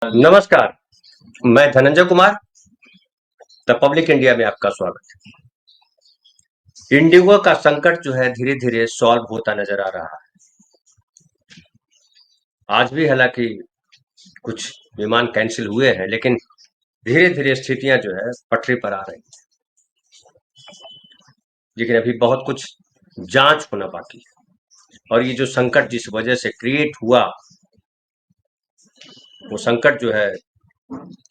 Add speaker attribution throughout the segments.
Speaker 1: नमस्कार, मैं Dhananjay Kumar, the public India में आपका स्वागत है। इंडिगो का संकट जो है धीरे-धीरे सॉल्व होता नजर आ रहा है। आज भी हालांकि कुछ विमान कैंसिल हुए हैं, लेकिन धीरे-धीरे स्थितियां जो है पटरी पर आ रही हैं। लेकिन अभी बहुत कुछ जांच होना बाकी है। और ये जो संकट जिस वजह से क्रिएट हुआ, वो संकट जो है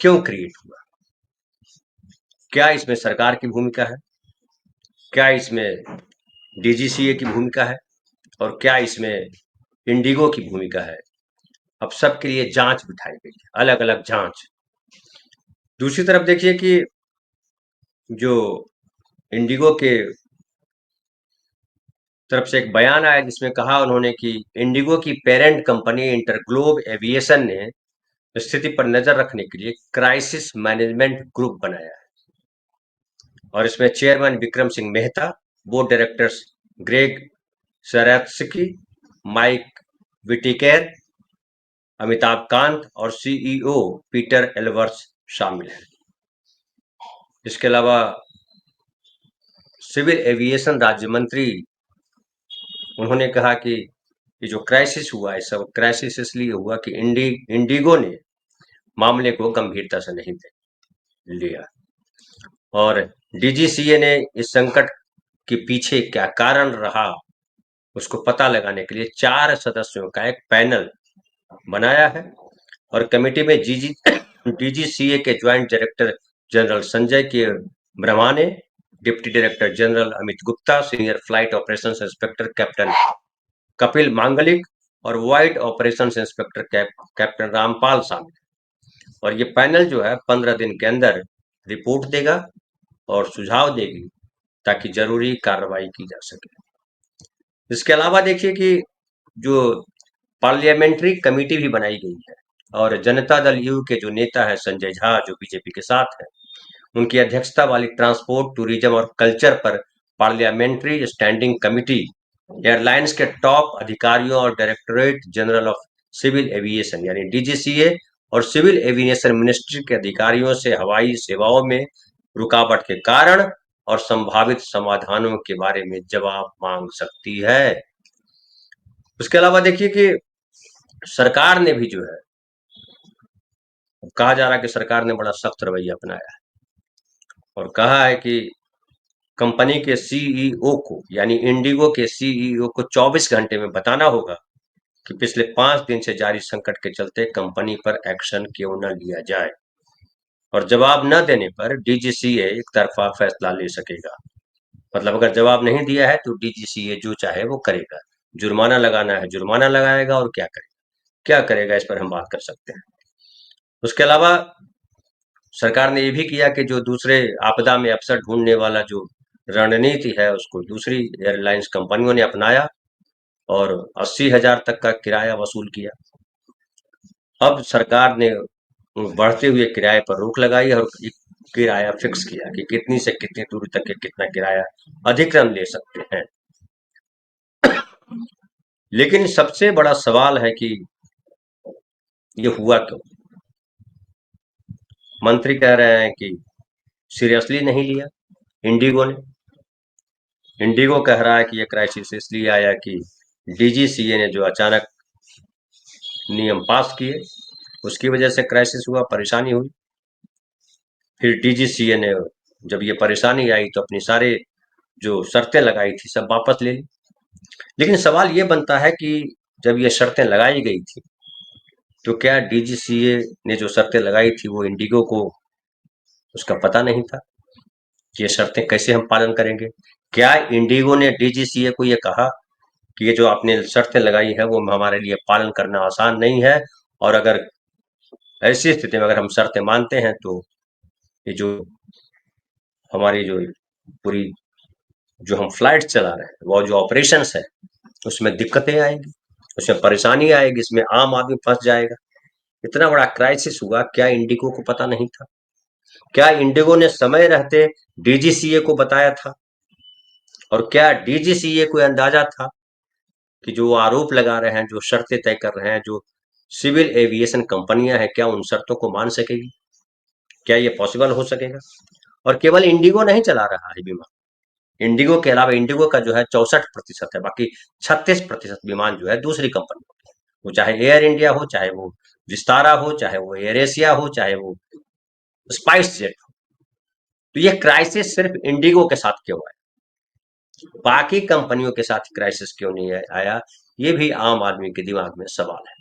Speaker 1: क्यों क्रिएट हुआ? क्या इसमें सरकार की भूमिका है? क्या इसमें डीजीसीए की भूमिका है? और क्या इसमें इंडिगो की भूमिका है? अब सबके लिए जांच बिठाई गई है, अलग अलग जांच। दूसरी तरफ देखिए कि जो इंडिगो के तरफ से एक बयान आया जिसमें कहा उन्होंने कि इंडिगो की पेरेंट कंपनी इंटरग्लोब एविएशन ने स्थिति पर नजर रखने के लिए क्राइसिस मैनेजमेंट ग्रुप बनाया है। और इसमें chairman Vikram Singh Mehta, board directors Gregg Saretsky, Mike Whitaker, Amitabh Kant और सीईओ पीटर एल्वर्स शामिल हैं। इसके अलावा सिविल एविएशन राज्य मंत्री उन्होंने कहा कि ये जो क्राइसिस हुआ है, सब क्राइसिस इसलिए हुआ कि इंडिगो ने मामले को गंभीरता से नहीं लिया। और डीजीसीए ने इस संकट के पीछे क्या कारण रहा, उसको पता लगाने के लिए 4 सदस्यों का एक पैनल बनाया है। और कमेटी में डीजीसीए के joint director general Sanjay K Brahmane, deputy director general Amit Gupta, senior flight operations inspector captain Kapil Manglik और white operations inspector captain Rampal शामिल। और ये पैनल जो है 15 दिन के अंदर रिपोर्ट देगा और सुझाव देगी ताकि जरूरी कार्रवाई की जा सके। इसके अलावा देखिए कि जो पार्लियामेंट्री कमेटी भी बनाई गई है और जनता दल यू के जो नेता है संजय झा, जो बीजेपी के साथ है, उनकी अध्यक्षता वाली ट्रांसपोर्ट, टूरिज्म और कल्चर पर पार्लियामेंट्री स्टैंडिंग कमेटी एयरलाइंस के टॉप अधिकारियों और directorate general of civil aviation यानी डीजीसीए और सिविल एविएशन मिनिस्ट्री के अधिकारियों से हवाई सेवाओं में रुकावट के कारण और संभावित समाधानों के बारे में जवाब मांग सकती है। उसके अलावा देखिए कि सरकार ने भी जो है, कहा जा रहा है कि सरकार ने बड़ा सख्त रवैया अपनाया है और कहा है कि कंपनी के सीईओ को यानी इंडिगो के सीईओ को 24 घंटे में बताना होगा कि पिछले 5 दिन से जारी संकट के चलते कंपनी पर एक्शन क्यों न लिया जाए। और जवाब न देने पर डीजीसीए एक तरफा फैसला ले सकेगा। मतलब अगर जवाब नहीं दिया है तो डीजीसीए जो चाहे वो करेगा। जुर्माना लगाना है जुर्माना लगाएगा, और क्या करेगा इस पर हम बात कर सकते हैं। उसके अलावा सरकार ने ये भी किया कि जो दूसरे आपदा में अवसर ढूंढने वाला जो रणनीति है उसको दूसरी एयरलाइंस कंपनियों ने अपनाया और 80,000 तक का किराया वसूल किया। अब सरकार ने बढ़ते हुए किराए पर रोक लगाई और एक किराया फिक्स किया कि कितनी से कितनी दूरी तक के कितना किराया अधिकतम ले सकते हैं। लेकिन सबसे बड़ा सवाल है कि ये हुआ क्यों? मंत्री कह रहे हैं कि सीरियसली नहीं लिया इंडिगो ने। इंडिगो कह रहा है कि ये क्राइसिस इसलिए आया कि डीजीसीए ने जो अचानक नियम पास किए उसकी वजह से क्राइसिस हुआ, परेशानी हुई। फिर डीजीसीए ने जब ये परेशानी आई तो अपनी सारे जो शर्तें लगाई थी सब वापस ले ली। लेकिन सवाल ये बनता है कि जब ये शर्तें लगाई गई थी तो क्या डीजीसीए ने जो शर्तें लगाई थी वो इंडिगो को उसका पता नहीं था कि ये शर्तें कैसे हम पालन करेंगे? क्या इंडिगो ने डीजीसीए को ये कहा कि ये जो आपने शर्तें लगाई है वो हमारे लिए पालन करना आसान नहीं है, और अगर ऐसी स्थिति में अगर हम शर्तें मानते हैं तो ये जो हमारी जो पूरी जो हम फ्लाइट चला रहे हैं वो जो ऑपरेशंस है उसमें दिक्कतें आएगी, उसमें परेशानी आएगी, इसमें आम आदमी फंस जाएगा। इतना बड़ा क्राइसिस हुआ, क्या इंडिगो को पता नहीं था? क्या इंडिगो ने समय रहते डीजीसीए को बताया था? और क्या डीजीसीए को अंदाजा था कि जो आरोप लगा रहे हैं, जो शर्तें तय कर रहे हैं, जो सिविल एविएशन कंपनियां हैं, क्या उन शर्तों को मान सकेगी? क्या ये पॉसिबल हो सकेगा? और केवल इंडिगो नहीं चला रहा है विमान। इंडिगो के अलावा इंडिगो का जो है 64% है, बाकी 36% विमान जो है दूसरी कंपनी, वो चाहे एयर इंडिया हो, चाहे वो विस्तारा हो, चाहे वो एयर एशिया हो, चाहे वो स्पाइस जेट हो। तो ये क्राइसिस सिर्फ इंडिगो के साथ क्यों आया, बाकी कंपनियों के साथ क्राइसिस क्यों नहीं आया? ये भी आम आदमी के दिमाग में सवाल है।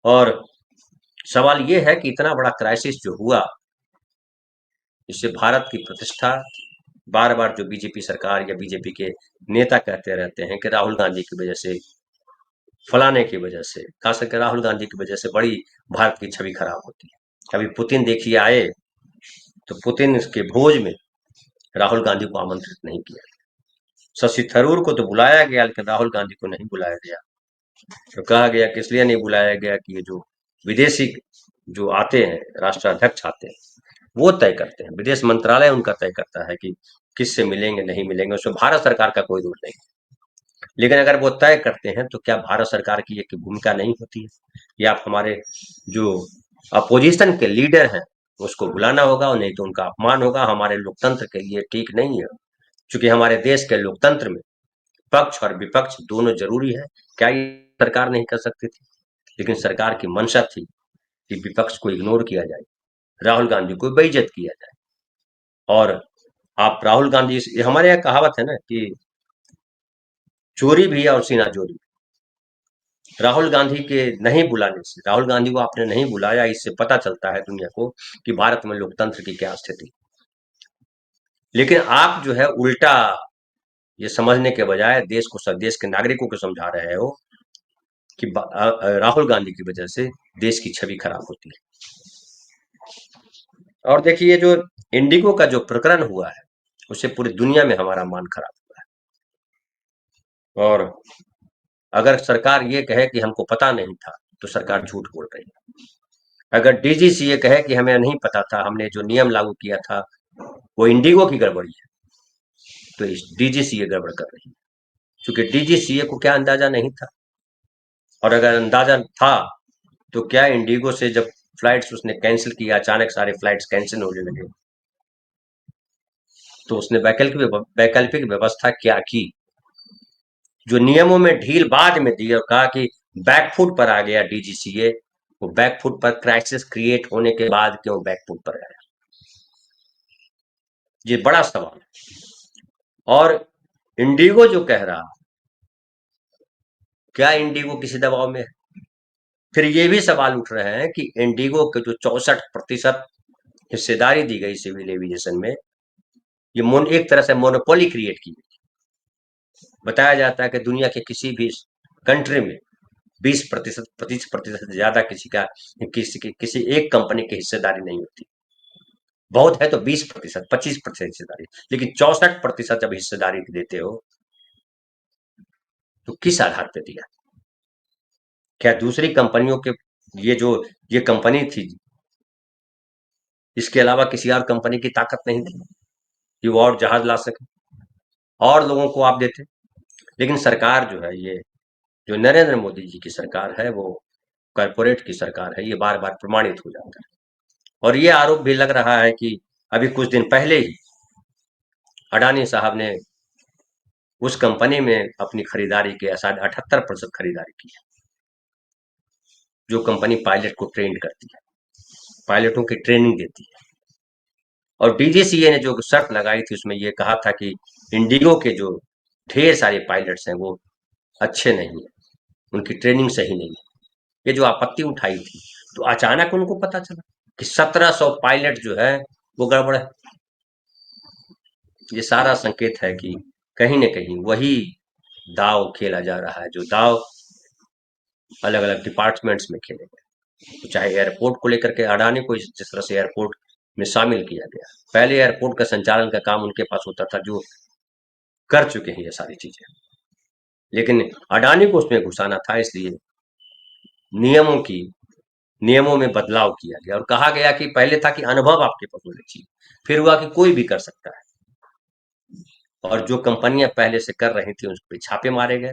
Speaker 1: और सवाल ये है कि इतना बड़ा क्राइसिस जो हुआ, इससे भारत की प्रतिष्ठा, बार बार जो बीजेपी सरकार या बीजेपी के नेता कहते रहते हैं कि राहुल गांधी की वजह से, फलाने की वजह से, खास करके राहुल गांधी की वजह से बड़ी भारत की छवि खराब होती है। अभी पुतिन देखिए आए, तो पुतिन के भोज में राहुल गांधी को आमंत्रित नहीं किया। शशि थरूर को तो बुलाया गया, लेकिन राहुल गांधी को नहीं बुलाया गया। तो कहा गया कि इसलिए नहीं बुलाया गया कि ये जो विदेशी जो आते हैं, राष्ट्राध्यक्ष आते हैं, वो तय करते हैं, विदेश मंत्रालय उनका तय करता है कि किससे मिलेंगे नहीं मिलेंगे, उसमें भारत सरकार का कोई रोल नहीं। लेकिन अगर वो तय करते हैं तो क्या भारत सरकार की एक भूमिका नहीं होती है? या आप हमारे जो अपोजिशन के लीडर हैं उसको बुलाना होगा, और नहीं तो उनका अपमान होगा, हमारे लोकतंत्र के लिए ठीक नहीं है। क्योंकि हमारे देश के लोकतंत्र में पक्ष और विपक्ष दोनों जरूरी है। क्या ये सरकार नहीं कर सकती थी? लेकिन सरकार की मंशा थी कि विपक्ष को इग्नोर किया जाए, राहुल गांधी को बेइज्जत किया जाए। और आप राहुल गांधी, हमारे यहाँ कहावत है ना कि चोरी भी और सीना चोरी। राहुल गांधी के नहीं बुलाने से, राहुल गांधी को आपने नहीं बुलाया, इससे पता चलता है दुनिया को कि भारत में लोकतंत्र की क्या स्थिति। लेकिन आप जो है उल्टा ये समझने के बजाय देश को, देश के नागरिकों को समझा रहे हो कि राहुल गांधी की वजह से देश की छवि खराब होती है। और देखिए जो इंडिगो का जो प्रकरण हुआ है, उससे पूरी दुनिया में हमारा मान खराब हुआ है। और अगर सरकार ये कहे कि हमको पता नहीं था, तो सरकार झूठ बोल रही है। अगर डीजीसीए कहे कि हमें नहीं पता था, हमने जो नियम लागू किया था वो इंडिगो की गड़बड़ी है, तो इस डीजीसीए गड़बड़ कर रही है। क्योंकि डीजीसीए को क्या अंदाजा नहीं था? और अगर अंदाजा था तो क्या इंडिगो से जब फ्लाइट्स उसने कैंसिल किया, अचानक सारे फ्लाइट्स कैंसिल होने लगे, तो उसने वैकल्पिक व्यवस्था क्या की? जो नियमों में ढील बाद में दी और कहा कि बैकफुट पर आ गया डीजीसीए, वो बैकफुट पर क्राइसिस क्रिएट होने के बाद क्यों बैकफुट पर आया? ये बड़ा सवाल है। और इंडिगो जो कह रहा, क्या इंडिगो किसी दबाव में है? फिर ये भी सवाल उठ रहे हैं कि इंडिगो के जो 64% हिस्सेदारी दी गई सिविल एविएशन में, ये एक तरह से मोनोपोली क्रिएट की। बताया जाता है कि दुनिया के किसी भी कंट्री में 20%, 25% से ज्यादा किसी एक कंपनी की हिस्सेदारी नहीं होती। बहुत है तो 20%, 25% हिस्सेदारी, लेकिन 64% जब हिस्सेदारी देते हो तो किस आधार पर दिया? क्या दूसरी कंपनियों के, ये कंपनी थी, इसके अलावा किसी और कंपनी की ताकत नहीं थी कि वो और जहाज ला सके, और लोगों को आप देते? लेकिन सरकार जो है, ये जो नरेंद्र मोदी जी की सरकार है, वो कॉरपोरेट की सरकार है, ये बार बार प्रमाणित हो जाता है। और ये आरोप भी लग रहा है कि अभी कुछ दिन पहले ही अडानी साहब ने उस कंपनी में अपनी खरीदारी के शायद 78% खरीदारी की है, जो कंपनी पायलट को ट्रेन करती है, पायलटों की ट्रेनिंग देती है। और डीजीसीए ने जो शर्त लगाई थी उसमें ये कहा था कि इंडिगो के जो ढेर सारे पायलट्स हैं वो अच्छे नहीं है, उनकी ट्रेनिंग सही नहीं है। ये जो आपत्ति उठाई थी, तो अचानक उनको पता चला कि 1700 पायलट जो है वो गड़बड़ है। ये सारा संकेत है कि कहीं न कहीं वही दाव खेला जा रहा है, जो दाव अलग अलग डिपार्टमेंट्स में खेले गए। तो चाहे एयरपोर्ट को लेकर के अडानी को जिस तरह से एयरपोर्ट में शामिल किया गया, पहले एयरपोर्ट का संचालन का काम उनके पास होता था, जो कर चुके हैं ये सारी चीजें, लेकिन अडानी को उसमें घुसाना था, इसलिए नियमों की नियमों में बदलाव किया गया और कहा गया कि पहले था कि अनुभव आपके पास होना चाहिए, फिर हुआ कि कोई भी कर सकता है। और जो कंपनियां पहले से कर रही थी उस पर छापे मारे गए,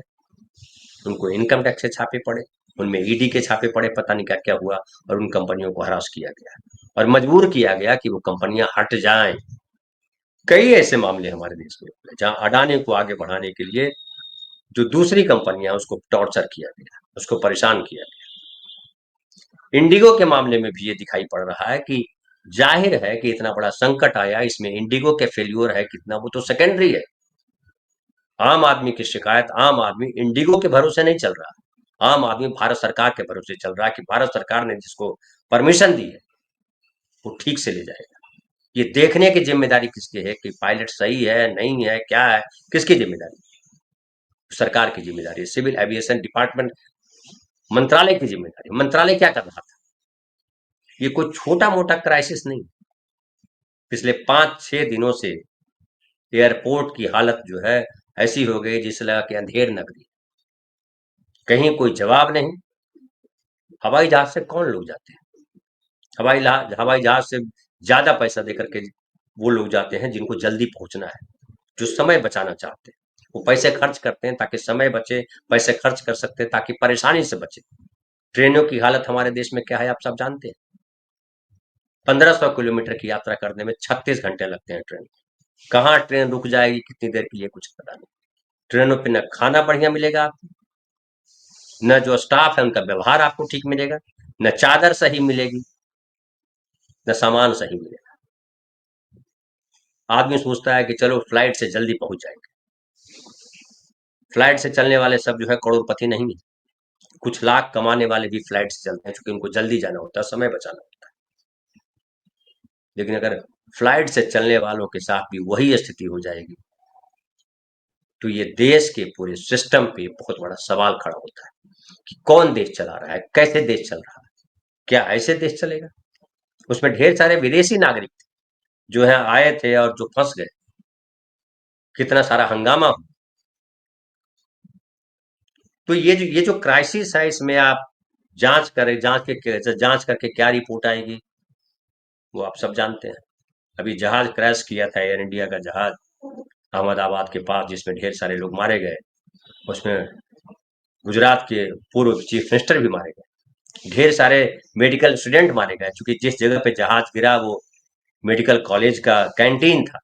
Speaker 1: उनको इनकम टैक्स से छापे पड़े, उनमें ईडी के छापे पड़े, पता नहीं क्या क्या हुआ, और उन कंपनियों को हरास किया गया और मजबूर किया गया कि वो कंपनियां हट जाएं। कई ऐसे मामले हमारे देश में जहां अडानी को आगे बढ़ाने के लिए जो दूसरी कंपनियां उसको टॉर्चर किया गया, उसको परेशान किया गया। इंडिगो के मामले में भी ये दिखाई पड़ रहा है कि जाहिर है कि इतना बड़ा संकट आया, इसमें इंडिगो के फेल्योर है कितना वो तो सेकेंडरी है। आम आदमी की शिकायत, आम आदमी इंडिगो के भरोसे नहीं चल रहा, आम आदमी भारत सरकार के भरोसे चल रहा है कि भारत सरकार ने जिसको परमिशन दी है वो ठीक से ले जाएगा। ये देखने की जिम्मेदारी किसकी है कि पायलट सही है नहीं है क्या है, किसकी जिम्मेदारी? सरकार की जिम्मेदारी, सिविल एविएशन डिपार्टमेंट, मंत्रालय की जिम्मेदारी। मंत्रालय क्या कर रहा था? ये कोई छोटा मोटा क्राइसिस नहीं। पिछले 5-6 दिनों से एयरपोर्ट की हालत जो है ऐसी हो गई जिस लगा कि अंधेर नगरी, कहीं कोई जवाब नहीं। हवाई जहाज से कौन लोग जाते हैं? हवाई जहाज से ज्यादा पैसा देकर के वो लोग जाते हैं जिनको जल्दी पहुंचना है, जो समय बचाना चाहते हैं। वो पैसे खर्च करते हैं ताकि समय बचे, पैसे खर्च कर सकते हैं ताकि परेशानी से बचे। ट्रेनों की हालत हमारे देश में क्या है आप सब जानते हैं। 1500 किलोमीटर की यात्रा करने में 36 घंटे लगते हैं ट्रेन। कहाँ ट्रेन रुक जाएगी कितनी देर के लिए कुछ पता नहीं। ट्रेनों पे न खाना बढ़िया मिलेगा आपको, न जो स्टाफ है उनका व्यवहार आपको ठीक मिलेगा, न चादर सही मिलेगी, न सामान सही मिलेगा। आदमी सोचता है कि चलो फ्लाइट से जल्दी पहुंच जाएंगे। फ्लाइट से चलने वाले सब जो है करोड़पति नहीं है। कुछ लाख कमाने वाले भी फ्लाइट से चलते हैं क्योंकि उनको जल्दी जाना होता है, समय बचाना होता है। लेकिन अगर फ्लाइट से चलने वालों के साथ भी वही स्थिति हो जाएगी तो ये देश के पूरे सिस्टम पे बहुत बड़ा सवाल खड़ा होता है कि कौन देश चला रहा है, कैसे देश चल रहा है, क्या ऐसे देश चलेगा? उसमें ढेर सारे विदेशी नागरिक जो है आए थे और जो फंस गए, कितना सारा हंगामा। तो ये जो क्राइसिस है इसमें आप जांच करें, जांच करके क्या रिपोर्ट आएगी वो आप सब जानते हैं। अभी जहाज क्रैश किया था, एयर इंडिया का जहाज अहमदाबाद के पास, जिसमें ढेर सारे लोग मारे गए। उसमें गुजरात के पूर्व चीफ मिनिस्टर भी मारे गए, ढेर सारे मेडिकल स्टूडेंट मारे गए, क्योंकि जिस जगह पे जहाज गिरा वो मेडिकल कॉलेज का कैंटीन था।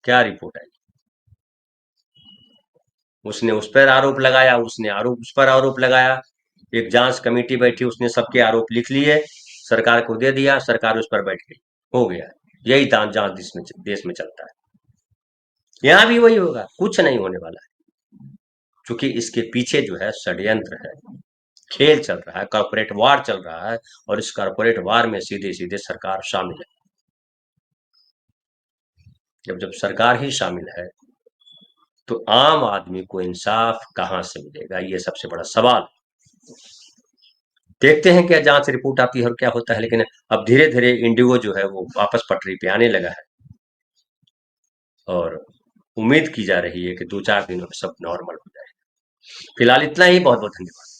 Speaker 1: क्या रिपोर्ट आई? उसने उस पर आरोप लगाया, उसने आरोप उस पर आरोप लगाया। एक जांच कमेटी बैठी, उसने सबके आरोप लिख लिए, सरकार को दे दिया, सरकार उस पर बैठ गई, हो गया। यही जांच देश में चलता है। यहाँ भी वही होगा, कुछ नहीं होने वाला है, क्योंकि इसके पीछे जो है षड्यंत्र है, खेल चल रहा है, कॉर्पोरेट वार चल रहा है, और इस कॉर्पोरेट वार में सीधे सीधे सरकार शामिल है। जब जब सरकार ही शामिल है तो आम आदमी को इंसाफ कहां से मिलेगा, ये सबसे बड़ा सवाल। देखते हैं क्या जांच रिपोर्ट आती है और क्या होता है। लेकिन अब धीरे धीरे इंडिगो जो है वो वापस पटरी पे आने लगा है, और उम्मीद की जा रही है कि 2-4 दिनों में सब नॉर्मल हो जाए। फिलहाल इतना ही, बहुत बहुत धन्यवाद।